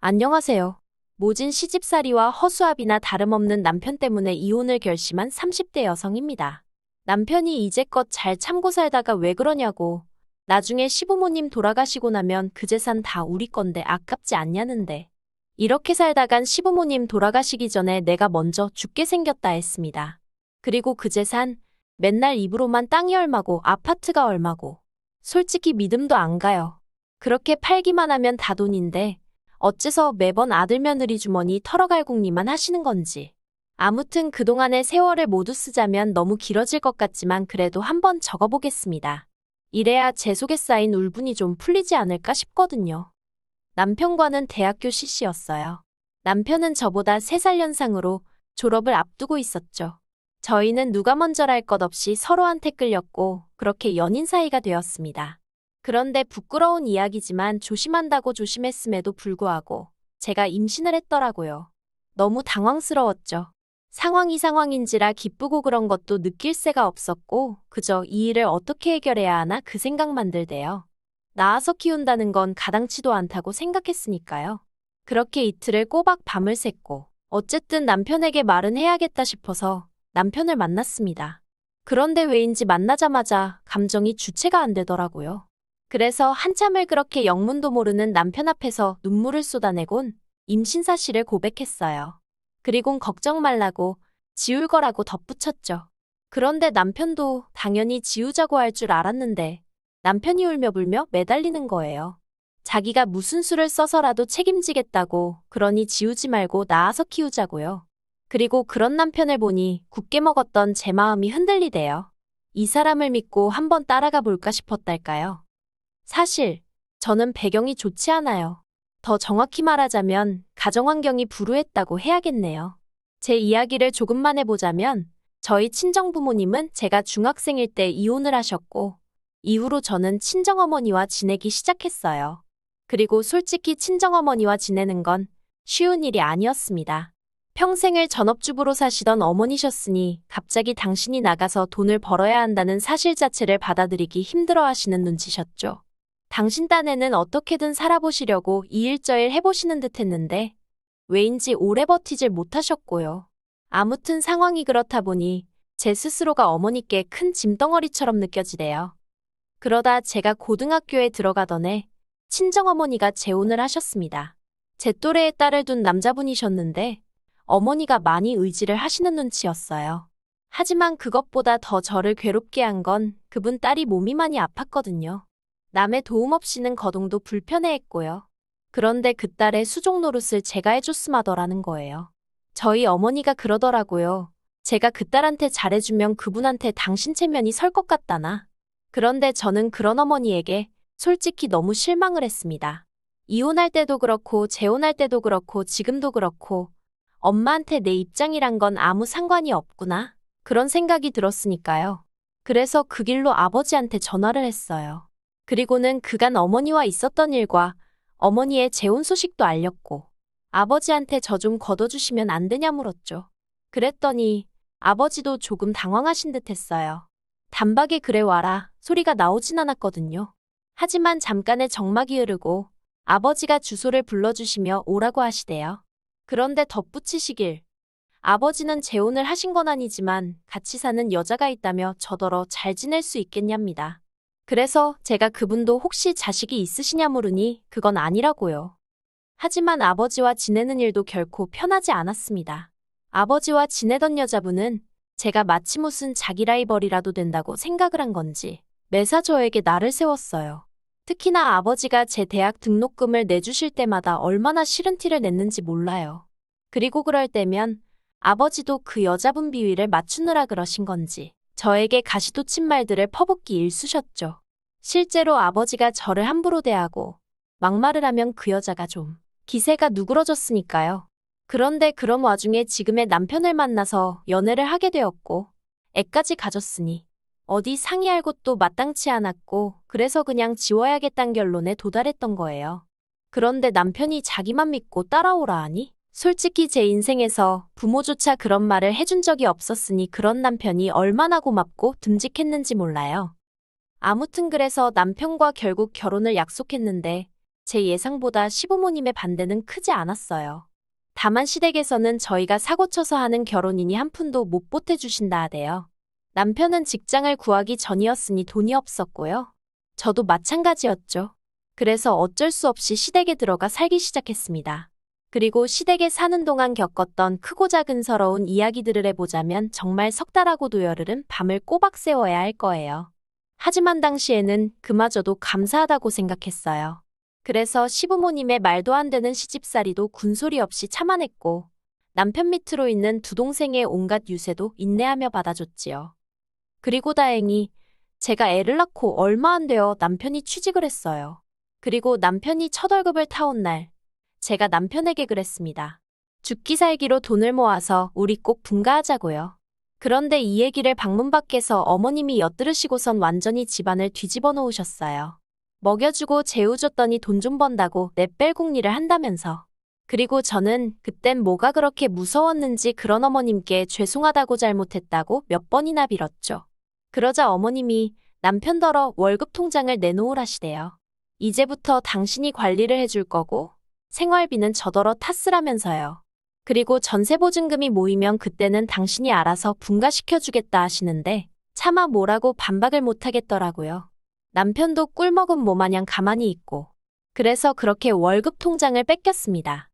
안녕하세요. 모진 시집살이와 허수아비나 다름없는 남편 때문에 이혼을 결심한 30대 여성입니다. 남편이 이제껏 잘 참고 살다가 왜 그러냐고. 나중에 시부모님 돌아가시고 나면 그 재산 다 우리 건데 아깝지 않냐는데. 이렇게 살다간 시부모님 돌아가시기 전에 내가 먼저 죽게 생겼다 했습니다. 그리고 그 재산 맨날 입으로만 땅이 얼마고 아파트가 얼마고. 솔직히 믿음도 안 가요. 그렇게 팔기만 하면 다 돈인데 어째서 매번 아들 며느리 주머니 털어갈궁리만 하시는 건지. 아무튼 그동안의 세월을 모두 쓰자면 너무 길어질 것 같지만 그래도 한번 적어보겠습니다. 이래야 제 속에 쌓인 울분이 좀 풀리지 않을까 싶거든요. 남편과는 대학교 CC였어요. 남편은 저보다 3살 연상으로 졸업을 앞두고 있었죠. 저희는 누가 먼저랄 것 없이 서로한테 끌렸고 그렇게 연인 사이가 되었습니다. 그런데 부끄러운 이야기지만 조심한다고 조심했음에도 불구하고 제가 임신을 했더라고요. 너무 당황스러웠죠. 상황이 상황인지라 기쁘고 그런 것도 느낄 새가 없었고 그저 이 일을 어떻게 해결해야 하나 그 생각만 들대요. 낳아서 키운다는 건 가당치도 않다고 생각했으니까요. 그렇게 이틀을 꼬박 밤을 샜고 어쨌든 남편에게 말은 해야겠다 싶어서 남편을 만났습니다. 그런데 왜인지 만나자마자 감정이 주체가 안 되더라고요. 그래서 한참을 그렇게 영문도 모르는 남편 앞에서 눈물을 쏟아내곤 임신 사실을 고백했어요. 그리곤 걱정 말라고 지울 거라고 덧붙였죠. 그런데 남편도 당연히 지우자고 할 줄 알았는데 남편이 울며 불며 매달리는 거예요. 자기가 무슨 수를 써서라도 책임지겠다고 그러니 지우지 말고 낳아서 키우자고요. 그리고 그런 남편을 보니 굳게 먹었던 제 마음이 흔들리대요. 이 사람을 믿고 한번 따라가 볼까 싶었달까요. 사실 저는 배경이 좋지 않아요. 더 정확히 말하자면 가정환경이 불우했다고 해야겠네요. 제 이야기를 조금만 해보자면 저희 친정부모님은 제가 중학생일 때 이혼을 하셨고 이후로 저는 친정어머니와 지내기 시작했어요. 그리고 솔직히 친정어머니와 지내는 건 쉬운 일이 아니었습니다. 평생을 전업주부로 사시던 어머니셨으니 갑자기 당신이 나가서 돈을 벌어야 한다는 사실 자체를 받아들이기 힘들어하시는 눈치셨죠. 당신 딴에는 어떻게든 살아보시려고 이일저일 해보시는 듯 했는데 왜인지 오래 버티질 못하셨고요. 아무튼 상황이 그렇다 보니 제 스스로가 어머니께 큰 짐덩어리처럼 느껴지대요. 그러다 제가 고등학교에 들어가던 해 친정어머니가 재혼을 하셨습니다. 제 또래의 딸을 둔 남자분이셨는데 어머니가 많이 의지를 하시는 눈치였어요. 하지만 그것보다 더 저를 괴롭게 한 건 그분 딸이 몸이 많이 아팠거든요. 남의 도움 없이는 거동도 불편해했고요. 그런데 그 딸의 수족 노릇을 제가 해줬음 하더라는 거예요. 저희 어머니가 그러더라고요. 제가 그 딸한테 잘해주면 그분한테 당신 체면이 설 것 같다나. 그런데 저는 그런 어머니에게 솔직히 너무 실망을 했습니다. 이혼할 때도 그렇고 재혼할 때도 그렇고 지금도 그렇고 엄마한테 내 입장이란 건 아무 상관이 없구나. 그런 생각이 들었으니까요. 그래서 그 길로 아버지한테 전화를 했어요. 그리고는 그간 어머니와 있었던 일과 어머니의 재혼 소식도 알렸고 아버지한테 저 좀 걷어주시면 안 되냐 물었죠. 그랬더니 아버지도 조금 당황하신 듯 했어요. 단박에 그래 와라 소리가 나오진 않았거든요. 하지만 잠깐의 정막이 흐르고 아버지가 주소를 불러주시며 오라고 하시대요. 그런데 덧붙이시길 아버지는 재혼을 하신 건 아니지만 같이 사는 여자가 있다며 저더러 잘 지낼 수 있겠냐입니다. 그래서 제가 그분도 혹시 자식이 있으시냐 물으니 그건 아니라고요. 하지만 아버지와 지내는 일도 결코 편하지 않았습니다. 아버지와 지내던 여자분은 제가 마치 무슨 자기 라이벌이라도 된다고 생각을 한 건지 매사 저에게 날을 세웠어요. 특히나 아버지가 제 대학 등록금을 내주실 때마다 얼마나 싫은 티를 냈는지 몰라요. 그리고 그럴 때면 아버지도 그 여자분 비위를 맞추느라 그러신 건지 저에게 가시돋친 말들을 퍼붓기 일쑤셨죠. 실제로 아버지가 저를 함부로 대하고 막말을 하면 그 여자가 좀 기세가 누그러졌으니까요. 그런데 그런 와중에 지금의 남편을 만나서 연애를 하게 되었고 애까지 가졌으니 어디 상의할 곳도 마땅치 않았고 그래서 그냥 지워야겠다는 결론에 도달했던 거예요. 그런데 남편이 자기만 믿고 따라오라 하니 솔직히 제 인생에서 부모조차 그런 말을 해준 적이 없었으니 그런 남편이 얼마나 고맙고 듬직했는지 몰라요. 아무튼 그래서 남편과 결국 결혼을 약속했는데 제 예상보다 시부모님의 반대는 크지 않았어요. 다만 시댁에서는 저희가 사고쳐서 하는 결혼이니 한 푼도 못 보태주신다 하대요. 남편은 직장을 구하기 전이었으니 돈이 없었고요. 저도 마찬가지였죠. 그래서 어쩔 수 없이 시댁에 들어가 살기 시작했습니다. 그리고 시댁에 사는 동안 겪었던 크고 작은 서러운 이야기들을 해보자면 정말 석 달하고도 열흘은 밤을 꼬박 새워야 할 거예요. 하지만 당시에는 그마저도 감사하다고 생각했어요. 그래서 시부모님의 말도 안 되는 시집살이도 군소리 없이 참아냈고 남편 밑으로 있는 두 동생의 온갖 유세도 인내하며 받아줬지요. 그리고 다행히 제가 애를 낳고 얼마 안 되어 남편이 취직을 했어요. 그리고 남편이 첫 월급을 타온 날 제가 남편에게 그랬습니다. 죽기 살기로 돈을 모아서 우리 꼭 분가하자고요. 그런데 이 얘기를 방문 밖에서 어머님이 엿들으시고선 완전히 집안을 뒤집어 놓으셨어요. 먹여주고 재워줬더니 돈 좀 번다고 내뺄궁리를 한다면서. 그리고 저는 그땐 뭐가 그렇게 무서웠는지 그런 어머님께 죄송하다고 잘못했다고 몇 번이나 빌었죠. 그러자 어머님이 남편더러 월급 통장을 내놓으라시대요. 이제부터 당신이 관리를 해줄 거고 생활비는 저더러 탓쓰라면서요. 그리고 전세보증금이 모이면 그때는 당신이 알아서 분가시켜주겠다 하시는데 차마 뭐라고 반박을 못하겠더라고요. 남편도 꿀먹은 모마냥 가만히 있고 그래서 그렇게 월급 통장을 뺏겼습니다.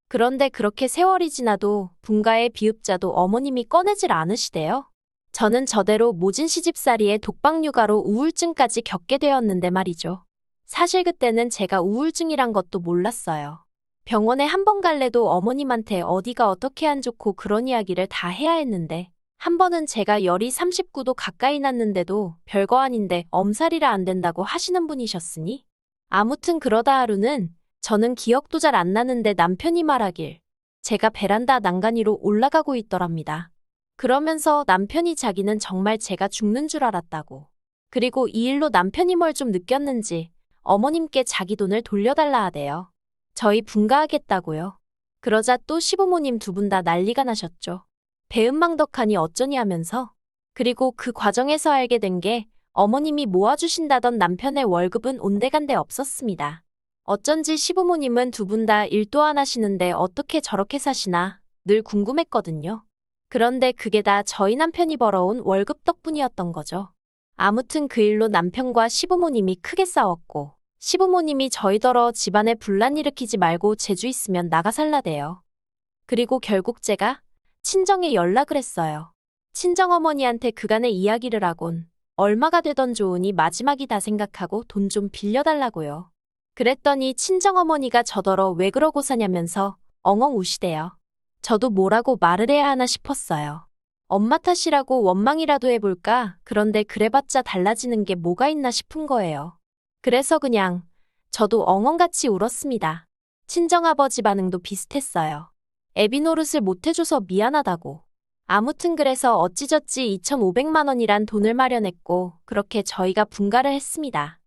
그런데 그렇게 세월이 지나도 분가의 비읍자도 어머님이 꺼내질 않으시대요. 저는 저대로 모진 시집살이에 독박육아로 우울증까지 겪게 되었는데 말이죠. 사실 그때는 제가 우울증이란 것도 몰랐어요. 병원에 한 번 갈래도 어머님한테 어디가 어떻게 안 좋고 그런 이야기를 다 해야 했는데 한 번은 제가 열이 39도 가까이 났는데도 별거 아닌데 엄살이라 안 된다고 하시는 분이셨으니 아무튼 그러다 하루는 저는 기억도 잘 안 나는데 남편이 말하길 제가 베란다 난간 위로 올라가고 있더랍니다. 그러면서 남편이 자기는 정말 제가 죽는 줄 알았다고. 그리고 이 일로 남편이 뭘 좀 느꼈는지 어머님께 자기 돈을 돌려달라 하대요. 저희 분가하겠다고요. 그러자 또 시부모님 두 분 다 난리가 나셨죠. 배은망덕하니 어쩌니 하면서. 그리고 그 과정에서 알게 된 게 어머님이 모아주신다던 남편의 월급은 온데간데 없었습니다. 어쩐지 시부모님은 두 분 다 일도 안 하시는데 어떻게 저렇게 사시나 늘 궁금했거든요. 그런데 그게 다 저희 남편이 벌어온 월급 덕분이었던 거죠. 아무튼 그 일로 남편과 시부모님이 크게 싸웠고 시부모님이 저희더러 집안에 분란 일으키지 말고 제주 있으면 나가 살라대요. 그리고 결국 제가 친정에 연락을 했어요. 친정어머니한테 그간의 이야기를 하곤 얼마가 되던 좋으니 마지막이다 생각하고 돈 좀 빌려달라고요. 그랬더니 친정어머니가 저더러 왜 그러고 사냐면서 엉엉 우시대요. 저도 뭐라고 말을 해야 하나 싶었어요. 엄마 탓이라고 원망이라도 해볼까? 그런데 그래봤자 달라지는 게 뭐가 있나 싶은 거예요. 그래서 그냥 저도 엉엉같이 울었습니다. 친정아버지 반응도 비슷했어요. 애비 노릇을 못해줘서 미안하다고. 아무튼 그래서 어찌저찌 2,500만 원이란 돈을 마련했고 그렇게 저희가 분가를 했습니다.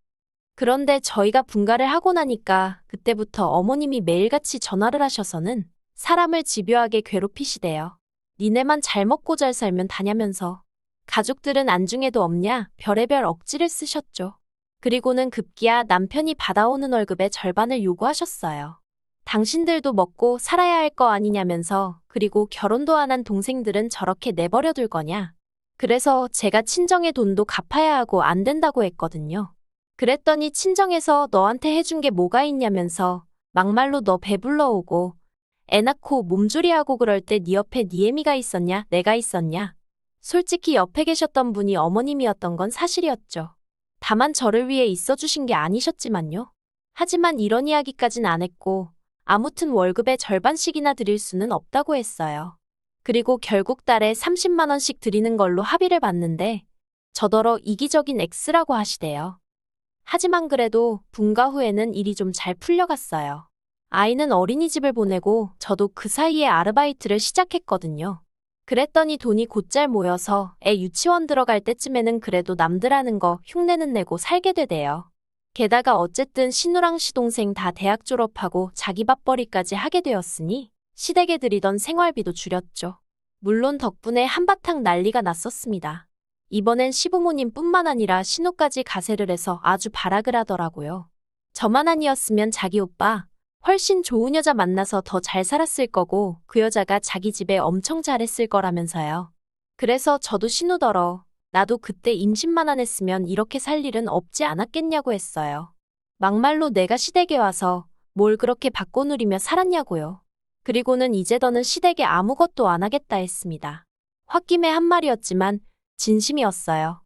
그런데 저희가 분가를 하고 나니까 그때부터 어머님이 매일같이 전화를 하셔서는 사람을 집요하게 괴롭히시대요. 니네만 잘 먹고 잘 살면 다냐면서. 가족들은 안중에도 없냐 별의별 억지를 쓰셨죠. 그리고는 급기야 남편이 받아오는 월급의 절반을 요구하셨어요. 당신들도 먹고 살아야 할 거 아니냐면서. 그리고 결혼도 안 한 동생들은 저렇게 내버려 둘 거냐. 그래서 제가 친정의 돈도 갚아야 하고 안 된다고 했거든요. 그랬더니 친정에서 너한테 해준 게 뭐가 있냐면서 막말로 너 배불러 오고 애 낳고 몸조리하고 그럴 때 네 옆에 네 애미가 있었냐 내가 있었냐. 솔직히 옆에 계셨던 분이 어머님이었던 건 사실이었죠. 다만 저를 위해 있어주신 게 아니셨지만요. 하지만 이런 이야기까진 안 했고 아무튼 월급의 절반씩이나 드릴 수는 없다고 했어요. 그리고 결국 달에 30만 원씩 드리는 걸로 합의를 봤는데 저더러 이기적인 X라고 하시대요. 하지만 그래도 분가 후에는 일이 좀 잘 풀려갔어요. 아이는 어린이집을 보내고 저도 그 사이에 아르바이트를 시작했거든요. 그랬더니 돈이 곧잘 모여서 애 유치원 들어갈 때쯤에는 그래도 남들 하는 거 흉내는 내고 살게 되대요. 게다가 어쨌든 신우랑 시동생 다 대학 졸업하고 자기 밥벌이까지 하게 되었으니 시댁에 들이던 생활비도 줄였죠. 물론 덕분에 한바탕 난리가 났었습니다. 이번엔 시부모님뿐만 아니라 신우까지 가세를 해서 아주 발악을 하더라고요. 저만 아니었으면 자기 오빠 훨씬 좋은 여자 만나서 더 잘 살았을 거고 그 여자가 자기 집에 엄청 잘했을 거라면서요. 그래서 저도 신우더러 나도 그때 임신만 안 했으면 이렇게 살 일은 없지 않았겠냐고 했어요. 막말로 내가 시댁에 와서 뭘 그렇게 받고 누리며 살았냐고요. 그리고는 이제 더는 시댁에 아무것도 안 하겠다 했습니다. 홧김에 한 말이었지만 진심이었어요.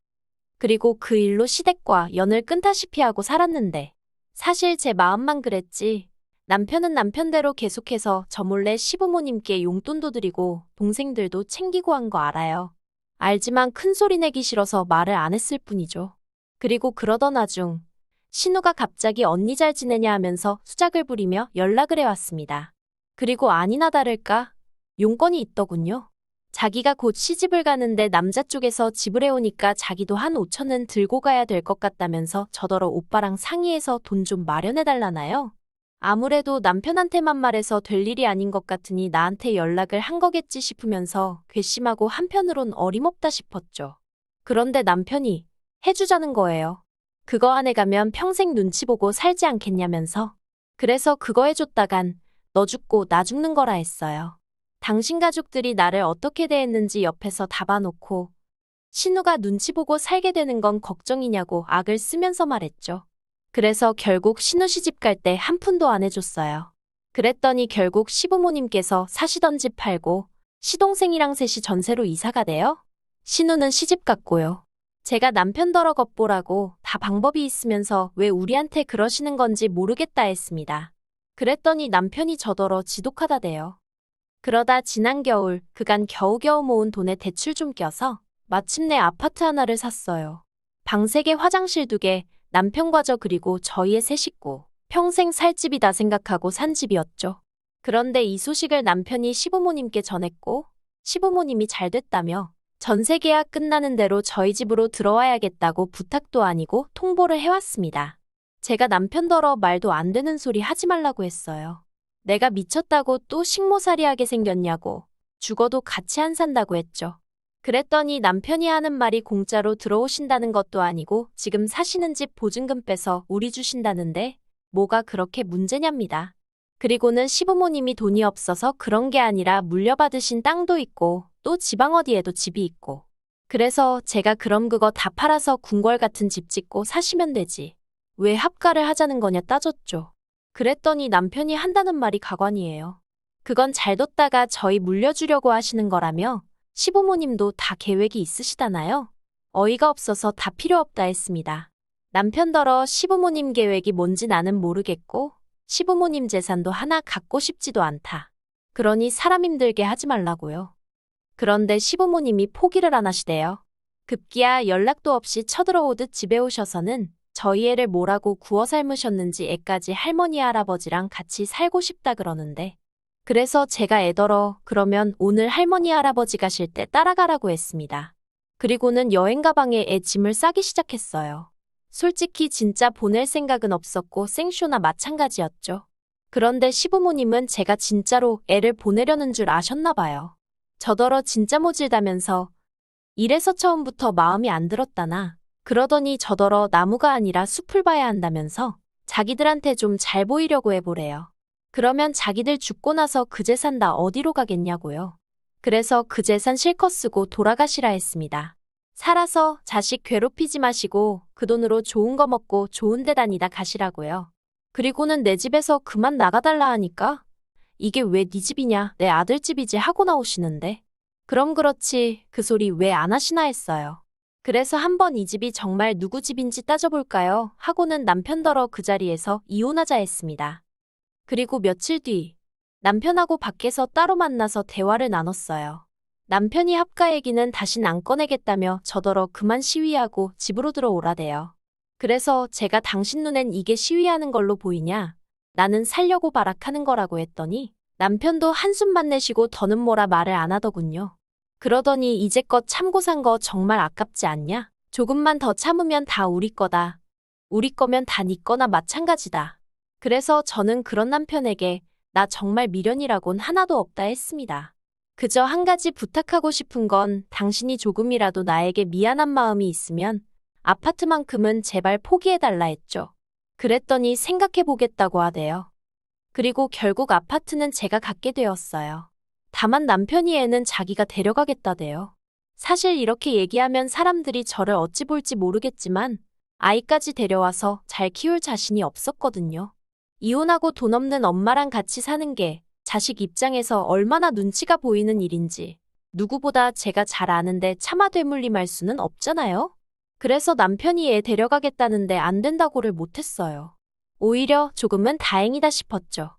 그리고 그 일로 시댁과 연을 끊다시피 하고 살았는데 사실 제 마음만 그랬지 남편은 남편대로 계속해서 저 몰래 시부모님께 용돈도 드리고 동생들도 챙기고 한 거 알아요. 알지만 큰 소리 내기 싫어서 말을 안 했을 뿐이죠. 그리고 그러던 와중 신우가 갑자기 언니 잘 지내냐 하면서 수작을 부리며 연락을 해왔습니다. 그리고 아니나 다를까 용건이 있더군요. 자기가 곧 시집을 가는데 남자 쪽에서 집을 해오니까 자기도 한 5천은 들고 가야 될 것 같다면서 저더러 오빠랑 상의해서 돈 좀 마련해달라나요? 아무래도 남편한테만 말해서 될 일이 아닌 것 같으니 나한테 연락을 한 거겠지 싶으면서 괘씸하고 한편으론 어림없다 싶었죠. 그런데 남편이 해주자는 거예요. 그거 안에 가면 평생 눈치 보고 살지 않겠냐면서. 그래서 그거 해줬다간 너 죽고 나 죽는 거라 했어요. 당신 가족들이 나를 어떻게 대했는지 옆에서 다 봐놓고 신우가 눈치 보고 살게 되는 건 걱정이냐고 악을 쓰면서 말했죠. 그래서 결국 신우 시집 갈 때 한 푼도 안 해줬어요. 그랬더니 결국 시부모님께서 사시던 집 팔고 시동생이랑 셋이 전세로 이사가 돼요. 신우는 시집 갔고요. 제가 남편더러 겉보라고 다 방법이 있으면서 왜 우리한테 그러시는 건지 모르겠다 했습니다. 그랬더니 남편이 저더러 지독하다대요. 그러다 지난 겨울 그간 겨우겨우 모은 돈에 대출 좀 껴서 마침내 아파트 하나를 샀어요. 방 3개, 화장실 2개, 남편과 저 그리고 저희의 3식구. 평생 살 집이다 생각하고 산 집이었죠. 그런데 이 소식을 남편이 시부모님께 전했고 시부모님이 잘 됐다며 전세 계약 끝나는 대로 저희 집으로 들어와야겠다고 부탁도 아니고 통보를 해왔습니다. 제가 남편더러 말도 안 되는 소리 하지 말라고 했어요. 내가 미쳤다고 또 식모살이하게 생겼냐고 죽어도 같이 안 산다고 했죠. 그랬더니 남편이 하는 말이 공짜로 들어오신다는 것도 아니고 지금 사시는 집 보증금 빼서 우리 주신다는데 뭐가 그렇게 문제냐입니다. 그리고는 시부모님이 돈이 없어서 그런 게 아니라 물려받으신 땅도 있고 또 지방 어디에도 집이 있고 그래서 제가 그럼 그거 다 팔아서 궁궐 같은 집 짓고 사시면 되지. 왜 합가를 하자는 거냐 따졌죠. 그랬더니 남편이 한다는 말이 가관이에요. 그건 잘 뒀다가 저희 물려주려고 하시는 거라며 시부모님도 다 계획이 있으시다나요? 어이가 없어서 다 필요 없다 했습니다. 남편더러 시부모님 계획이 뭔지 나는 모르겠고 시부모님 재산도 하나 갖고 싶지도 않다. 그러니 사람 힘들게 하지 말라고요. 그런데 시부모님이 포기를 안 하시대요. 급기야 연락도 없이 쳐들어오듯 집에 오셔서는 저희 애를 뭐라고 구워 삶으셨는지 애까지 할머니 할아버지랑 같이 살고 싶다 그러는데 그래서 제가 애더러 그러면 오늘 할머니 할아버지 가실 때 따라가라고 했습니다. 그리고는 여행 가방에 애 짐을 싸기 시작했어요. 솔직히 진짜 보낼 생각은 없었고 생쇼나 마찬가지였죠. 그런데 시부모님은 제가 진짜로 애를 보내려는 줄 아셨나 봐요. 저더러 진짜 모질다면서 이래서 처음부터 마음이 안 들었다나 그러더니 저더러 나무가 아니라 숲을 봐야 한다면서 자기들한테 좀 잘 보이려고 해보래요. 그러면 자기들 죽고 나서 그 재산 다 어디로 가겠냐고요. 그래서 그 재산 실컷 쓰고 돌아가시라 했습니다. 살아서 자식 괴롭히지 마시고 그 돈으로 좋은 거 먹고 좋은 데 다니다 가시라고요. 그리고는 내 집에서 그만 나가달라 하니까 이게 왜 네 집이냐 내 아들 집이지 하고 나오시는데 그럼 그렇지 그 소리 왜 안 하시나 했어요. 그래서 한번 이 집이 정말 누구 집인지 따져볼까요? 하고는 남편더러 그 자리에서 이혼하자 했습니다. 그리고 며칠 뒤 남편하고 밖에서 따로 만나서 대화를 나눴어요. 남편이 합가 얘기는 다신 안 꺼내겠다며 저더러 그만 시위하고 집으로 들어오라대요. 그래서 제가 당신 눈엔 이게 시위하는 걸로 보이냐? 나는 살려고 발악하는 거라고 했더니 남편도 한숨만 내쉬고 더는 뭐라 말을 안 하더군요. 그러더니 이제껏 참고 산 거 정말 아깝지 않냐? 조금만 더 참으면 다 우리 거다. 우리 거면 다 네 거나 마찬가지다. 그래서 저는 그런 남편에게 나 정말 미련이라곤 하나도 없다 했습니다. 그저 한 가지 부탁하고 싶은 건 당신이 조금이라도 나에게 미안한 마음이 있으면 아파트만큼은 제발 포기해달라 했죠. 그랬더니 생각해보겠다고 하대요. 그리고 결국 아파트는 제가 갖게 되었어요. 다만 남편이 애는 자기가 데려가겠다대요. 사실 이렇게 얘기하면 사람들이 저를 어찌 볼지 모르겠지만 아이까지 데려와서 잘 키울 자신이 없었거든요. 이혼하고 돈 없는 엄마랑 같이 사는 게 자식 입장에서 얼마나 눈치가 보이는 일인지 누구보다 제가 잘 아는데 차마 되물림할 수는 없잖아요. 그래서 남편이 애 데려가겠다는데 안 된다고를 못했어요. 오히려 조금은 다행이다 싶었죠.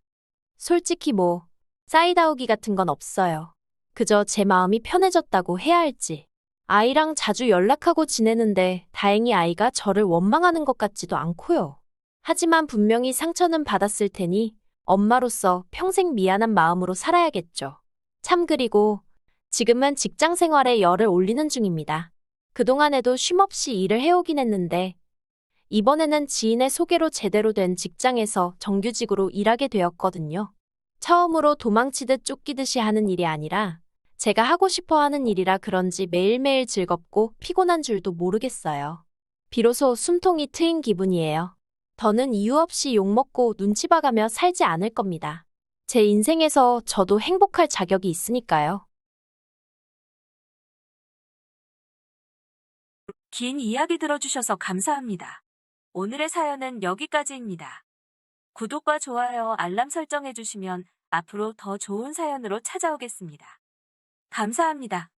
솔직히 뭐 사이다우기 같은 건 없어요. 그저 제 마음이 편해졌다고 해야 할지. 아이랑 자주 연락하고 지내는데 다행히 아이가 저를 원망하는 것 같지도 않고요. 하지만 분명히 상처는 받았을 테니 엄마로서 평생 미안한 마음으로 살아야겠죠. 참 그리고 지금은 직장 생활에 열을 올리는 중입니다. 그동안에도 쉼없이 일을 해오긴 했는데 이번에는 지인의 소개로 제대로 된 직장에서 정규직으로 일하게 되었거든요. 처음으로 도망치듯 쫓기듯이 하는 일이 아니라 제가 하고 싶어 하는 일이라 그런지 매일매일 즐겁고 피곤한 줄도 모르겠어요. 비로소 숨통이 트인 기분이에요. 더는 이유 없이 욕먹고 눈치 봐가며 살지 않을 겁니다. 제 인생에서 저도 행복할 자격이 있으니까요. 긴 이야기 들어주셔서 감사합니다. 오늘의 사연은 여기까지입니다. 구독과 좋아요, 알람 설정해주시면 앞으로 더 좋은 사연으로 찾아오겠습니다. 감사합니다.